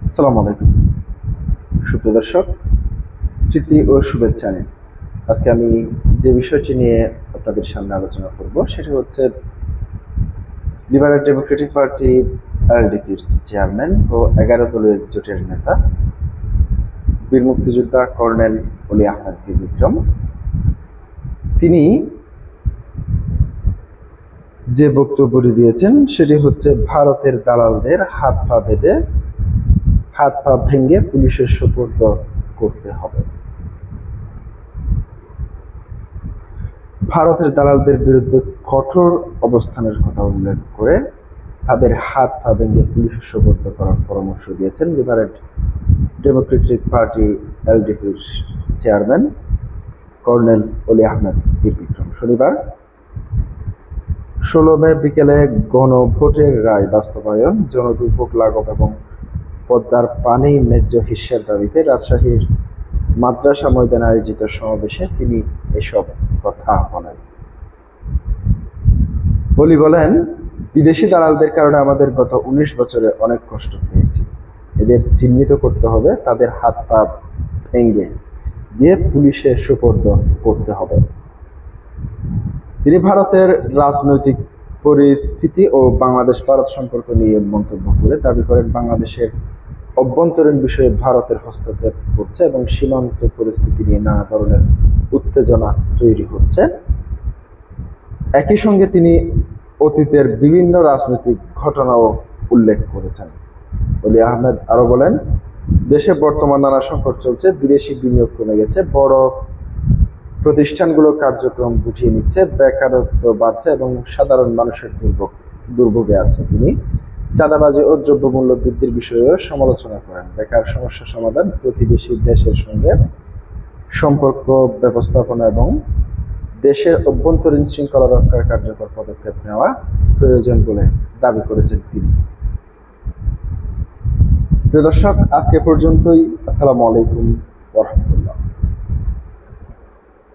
আসসালামু আলাইকুম সুপ্রিয় দর্শক, প্রীতি ও শুভেচ্ছা নিয়ে আজকে আমি যে বিষয়টি নিয়ে আপনাদের সামনে আলোচনা করব সেটা হচ্ছে লিবারেল ডেমোক্রেটিক পার্টি এলডিপির চেয়ারম্যান ও 11 দলীয় জোটের নেতা বীর মুক্তিযোদ্ধা কর্নেল অলি আহমেদ বীর বিক্রম তিনি যে বক্তব্যটি দিয়েছেন সেটি হচ্ছে ভারতের দালালদের হাত পা বেঁধে হাত পা ভেঙে পুলিশের সোপর্দ করতে হবে। ভারতের দালালদের বিরুদ্ধে কঠোর অবস্থানের কথা উল্লেখ করে তাদের হাত পা ভেঙে পুলিশের সোপর্দ করার পরামর্শ দিয়েছেন লিবারেল ডেমোক্রেটিক পার্টি এলডিপির চেয়ারম্যান কর্নেল অলি আহমেদ বীর বিক্রম শনিবার 16 মে বিকেলে গণভোটের রায় বাস্তবায়ন, জনদুর্ভোগ লাঘব এবং পদ্মার পানি ন্যায্য হিস্যের দাবিতে রাজশাহীর মাদ্রাসা ময়দানে আয়োজিত সমাবেশে তিনি এসব কথা বলেন। অলি বলেন, বিদেশি দালালদের কারণে আমাদের গত 19 বছরে অনেক কষ্ট পেয়েছি। এদের চিহ্নিত করতে হবে, তাদের হাত পা ভেঙে দিয়ে পুলিশে সোপর্দ করতে হবে। তিনি ভারতের রাজনৈতিক পরিস্থিতি ও বাংলাদেশ ভারত সম্পর্ক নিয়ে মন্তব্য করে দাবি করেন বাংলাদেশের অভ্যন্তরীণ বিষয়ে ভারতের হস্তক্ষেপ করছে এবং সীমান্ত পরিস্থিতি নিয়ে নানা ধরনের উত্তেজনা তৈরি হচ্ছে। একই সঙ্গে তিনি অতীতের বিভিন্ন রাজনৈতিক ঘটনাও উল্লেখ করেছেন। অলি আহমেদ আরো বলেন, দেশে বর্তমান নানা সংকট চলছে, বিদেশি বিনিয়োগ কমে গেছে, বড় প্রতিষ্ঠানগুলো কার্যক্রম গুটিয়ে নিচ্ছে, বেকারত্ব বাড়ছে এবং সাধারণ মানুষের দুর্ভোগে আছে। তিনি চাঁদাবাজি ও দ্রব্যমূল্য বৃদ্ধির বিষয়েও সমালোচনা করেন। বেকার সমস্যা সমাধান, প্রতিবেশী দেশের সঙ্গে সম্পর্ক ব্যবস্থাপনা এবং দেশের অভ্যন্তরীণ শৃঙ্খলা রক্ষার কার্যকর পদক্ষেপ নেওয়া প্রয়োজন বলে দাবি করেছেন তিনি। প্রিয় দর্শক, আজকে পর্যন্তই। আসসালামু আলাইকুম ওয়া রাহমাতুল্লাহ।